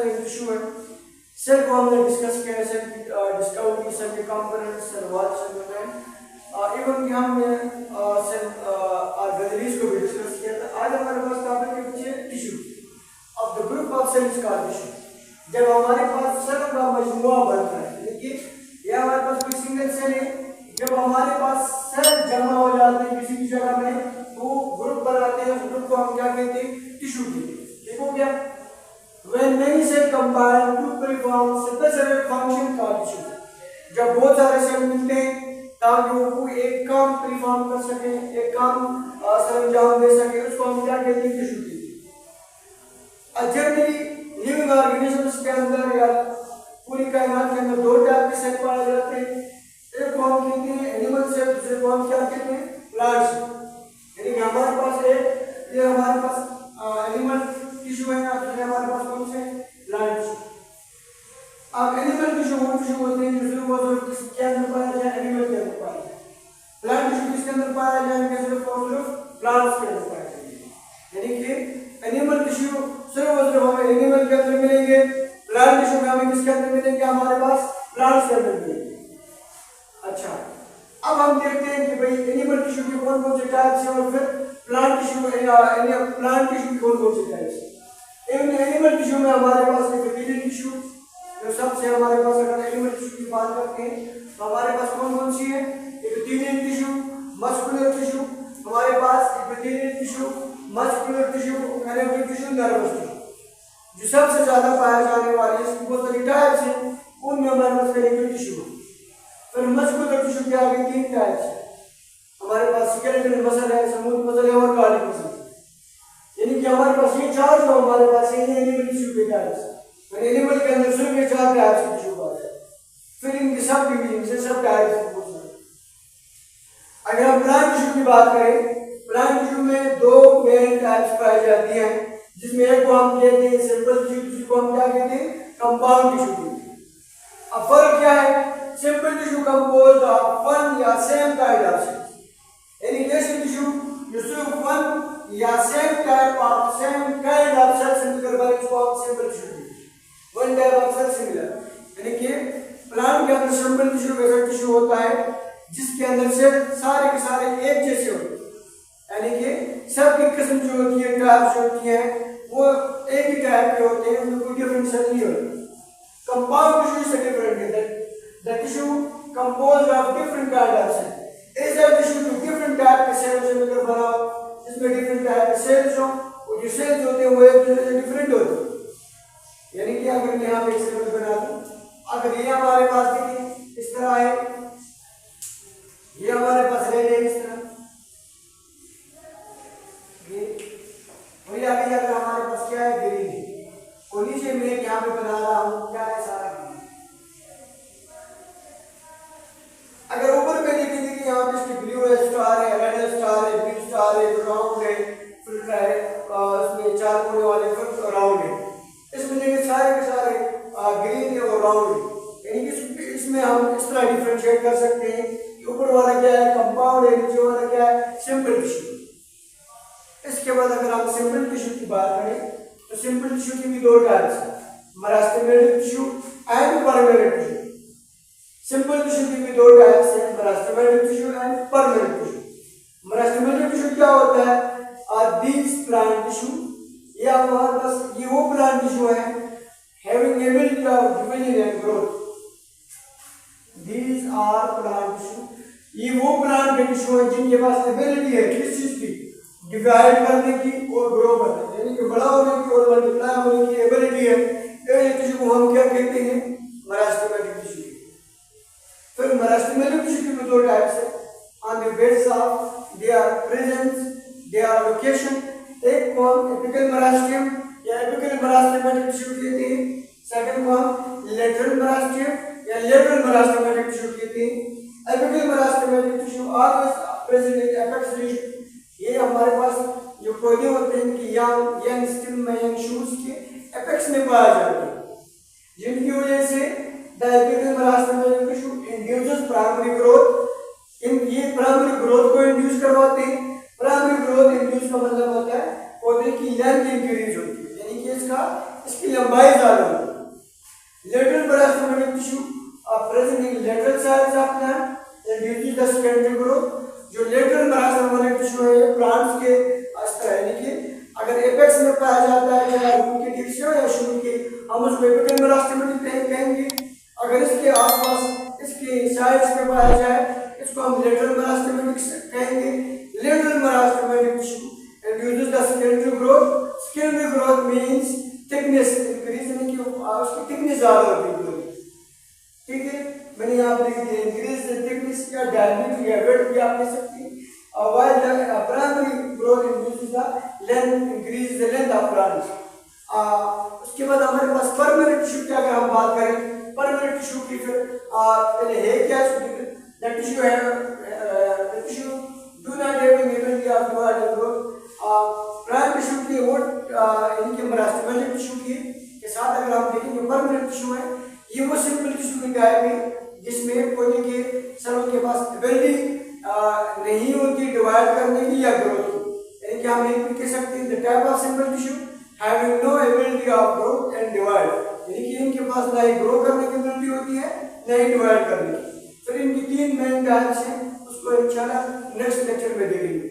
Cell एक tissue है। Cell को हमने डिस्कस किया है, सेल की डिस्कवरी, सेल के components, cell wall, cell membrane, even कि हमने सेल ऑर्गेनेल्स को भी डिस्कस किया था। आज हमारे पास टॉपिक है टिश्यू। अब the group of cell is called tissue. जब हमारे पास सेल का मजमुआ बनता है, देखिए यह हमारे पास कोई सिंगल सेल है, जब हमारे पास सेल जमा हो जाते हैं किसी भी जगह में तो ग्रुप बनाते हैं, उस ग्रुप को हम क्या कहते हैं? टिश्यू कहते हैं। देखो क्या, when many cells combine to perform specific function called tissue, जब बहुत सारे सेल मिलते हैं ताकि वो एक काम परफॉर्म कर सके, एक काम सरंजाम दे सके, उसको हम क्या कहते हैं? टिश्यू कहते हैं। जनरली लिविंग ऑर्गेनिजम्स के अंदर या पूरी कायनात के अंदर दो टाइप के सेल पाए जाते हैं। एक को हम कहते हैं एनिमल सेल, दूसरे को हम क्या कहते हैं? Plant cell. यानी कि हमारे पास एक ये हमारे पास एनिमल टिश्यू है, दूसरे हमारे पास कौन से? Plant tissue. अब एनिमल टिश्यू वो टिश्यू होते हैं जो सिर्फ किसके अंदर पाया जाए? एनिमल के अंदर पाया जाए। प्लांट टिश्यू किसके अंदर पाया जाएगा? सिर्फ और सिर्फ प्लांट्स के अंदर पाया जाएगा। यानी कि एनिमल टिश्यू सिर्फ और सिर्फ हमें एनिमल के अंदर मिलेंगे, प्लांट टिश्यू में हमें किसके अंदर मिलेंगे? हमारे पास प्लांट्स के अंदर मिलेंगे। अच्छा, अब हम देखते हैं कि भाई एनिमल टिश्यू के कौन कौन से टाइप्स हैं और फिर प्लांट टिश्यू की कौन कौन से टाइप्स हैं। एनिमल टिश्यू में हमारे पास एपिथेलियल टिश्यू, जो सबसे हमारे पास, अगर एनिमल टिश्यू की बात करते हैं तो हमारे पास कौन कौन सी है? एपिथेलियल टिश्यू, मस्कुलर टिश्यू, हमारे पास epithelial tissue, muscular tissue, connective tissue, nervous tissue. जो सबसे ज्यादा पाया जाने वाली है, इसकी बहुत सारी टाइप्स हैं, उनमें हमारे पास कनेक्टिव टिश्यू है। फिर मस्कुलर टिश्यू के आगे तीन टाइप्स हैं। हमारे पास स्केलेटल मसल है, स्मूथ मसल है और कार्डियक मसल है। यानी कि हमारे पास ये चार जो हमारे पास है एनिमल टिश्यू के टाइप्स। और एनिमल के अंदर सिर्फ ये चार टाइप्स के टिश्यू पाए जाते हैं। फिर इनके सब डिवीजन से सब टाइप्स हैं। अगर हम प्लांट टिश्यू की बात करें, प्लांट टिश्यू में दो मेन टाइप्स पाई जाती हैं, जिसमें एक को हम कहते हैं सिंपल टिश्यू, दूसरे को हम क्या कहते हैं? कंपाउंड टिश्यू कहते हैं। अब फर्क क्या है? Simple tissue composed of one या सेम काइंड ऑफ सेल्स, यानी ऐसे टिश्यू जो सिर्फ वन या सेम काइंड ऑफ सेल्स मिलकर बने, इसको हम सिंपल टिश्यू कहते हैं। One type of cell similar, यानी कि प्लांट के अंदर सिंपल टिश्यू ऐसा टिश्यू होता है जिसके अंदर सेल सारे के सारे एक जैसे होते हैं, यानी कि सबकी किस्म जो होती है, टाइप्स होती हैं, वो एक ही टाइप के होते हैं, उनमें कोई डिफरेंस नहीं होता। कंपाउंड टिश्यू से डिफरेंट है, the tissue composed of different kind of cell. ऐसा टिश्यू जो डिफरेंट टाइप के सेल से मिलकर बना हो, जिसमें डिफरेंट टाइप के सेल्स हो, और जो सेल्स होते हैं वो एक दूसरे से डिफरेंट होते हैं। यानी कि अगर मैं यहाँ पे एक सेल बना दूं, अगर ये हमारे पास देखिए इस तरह है, ये हमारे पास रेड है इस तरह, ये वही आगे अगर हमारे पास क्या है? ग्रीन है, और नीचे मैं यहाँ पे बना रहा हूँ क्या है? सारा ग्रीन। अगर ऊपर में देखेंगे कि यहाँ पे इसकी ब्लू है, स्टार है, रेड है, स्टार है, ब्लू स्टार है, राउंड है, फिर है इसमें चार कोने वाले फिर राउंड है, इसमें देखिए सारे के सारे ग्रीन है और राउंड है। यानी कि इसमें हम इस तरह डिफरेंशिएट कर सकते हैं कि ऊपर वाला क्या है? कंपाउंड है, नीचे वाला क्या है? Simple tissue. इसके बाद अगर हम सिंपल टिश्यू की बात करें तो सिंपल टिश्यू की भी दो टाइप्स हैं, meristematic tissue and permanent tissue. Simple tissue की भी दो टाइप्स हैं, meristematic tissue and permanent tissue. Meristematic tissue क्या होता है? दीज प्लांट टिश्यू, ये हमारे पास ये वो प्लांट टिश्यू है having ability of division and growth. These are plant tissue, ये वो प्लांट के टिश्यू है जिनके पास एबिलिटी है किस चीज की? डिवाइड करने की और ग्रो करने की, यानी कि बड़ा होने की और मल्टीप्लाई होने की एबिलिटी है। ऐसे टिश्यू को हम क्या कहते हैं? Meristematic tissue. फिर मेरिस्टेमेटिक टिश्यू की दो टाइप्स है, on the basis of their presence, their location. एक को हम एपिकल मेरिस्टेम या एपिकल मेरिस्टेमेटिक टिश्यू कहते हैं, सेकंड को हम लेटरल मेरिस्टेम या लेटरल मेरिस्टेमेटिक टिश्यू कहते हैं। Apical meristematic tissue always present in apex region, ये हमारे पास जो पौधे होते हैं कि यंग स्टेम में, यंग शूट्स के एपेक्स में पाया जाता है, जिनकी वजह से the apical meristematic tissue induces primary growth. ये प्राइमरी ग्रोथ को इंड्यूस करवाते हैं। प्राइमरी ग्रोथ इंड्यूस का मतलब होता है पौधे की लेंथ इंक्रीज होती है, यानी कि इसका इसकी लंबाई ज़्यादा होगी। Lateral meristematic tissue present in lateral sides of plant and due to the secondary growth. जो लेटरल मेरास्टेमेटिक टिश्यू है ये प्लांट्स के यानी कि अगर एपेक्स में पाया जाता है या रूट के ठीक से या शुरू के, हम उसको एपिकल मेरास्टेमेटिक कहेंगे। अगर इसके आसपास इसके साइड्स पे पाया जाए इसको हम लेटरल मेरास्टेमेटिक कहेंगे। Lateral meristematic tissue induces the secondary growth. Secondary growth means thickness increase, यानी कि उसकी थिकनेस ज़्यादा होती है। ठीक है, मैंने यहाँ पर लिख दिया इंक्रीज द थिकनेस या डायमीटर या वेट भी आप ले सकते हैं। while the primary growth induces the length, increase the length of branch। उसके बाद हमारे पास परमानेंट टिश्यू की अगर हम बात करें, परमानेंट टिश्यू की फिर पहले है क्या, द टिश्यू है the tissue do not having ability of divide and growth. Primary tissue की वो इनके मेरास्टेमेटिक टिश्यू के साथ अगर हम देखें जो परमानेंट टिश्यू है ये वो सिंपल टिश्यू की टाइप है जिसमें कोई के सेल के पास एबिलिटी नहीं होती डिवाइड करने की या ग्रोथ की। यानी कि हम एक भी कह सकते हैं the type of simple tissue having no ability of growth and divide, यानी कि इनके पास ना ही ग्रो करने की एबिलिटी होती है ना ही डिवाइड करने की। फिर इनकी तीन मेन टाइप्स हैं, उसको इंशाल्लाह नेक्स्ट लेक्चर में देखेंगे।